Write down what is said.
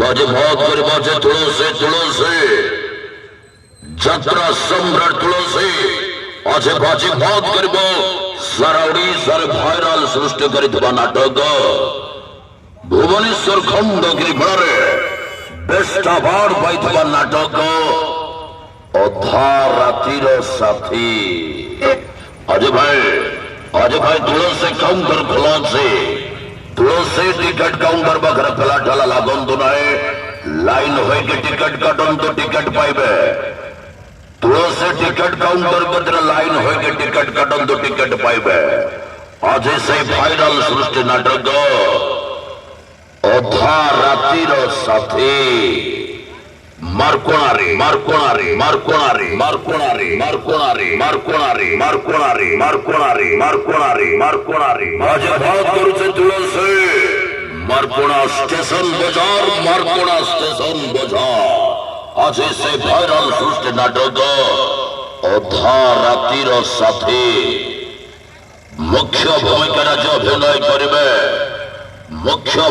बाजे बहुत कर बाजे तुलसी যাত্রা সম্রাট তুলসী আছে বাজি ভাগ করব সারা ওড়িশার ভাইরাল সৃষ্টি করিଥିବା নাটক ভুবনেশ্বর খଣ୍ଡଗିରି ମେଳାରେ ବେଷ୍ଟ ଆୱାର୍ଡ ପାଇଥିବା ନାଟକ ଅଧା ରାତିର ସାଥୀ। अजय भाई तुलसी काउंटर खोला से तुलसी टिकट काउंटर पाखे पेला ढाला लागंतु नाई लाइन होके टिकट काटंतु टिकट पाइबे। तुलसी टिकट काउंटर बदले लाइन होके टिकट काटंतु टिकट पाइबे। आज से भाइराल सृष्टि नाटक अधा रातिर साथी मारकोणारी मारकोणारी मारकोणारी मारकोणारी मारकोणारी मारकोणारी मारकोणारी मारकोणारी मारकोणारी मारकोणारी आज भाग करुचे तुलसी मारकोणा स्टेशन बाजार मारकोणा स्टेशन बाजार आज से भाइराल सृष्टि नाटक अधा रातिर साथी मुख्य भूमिका अभिनय करेंगे मुख्य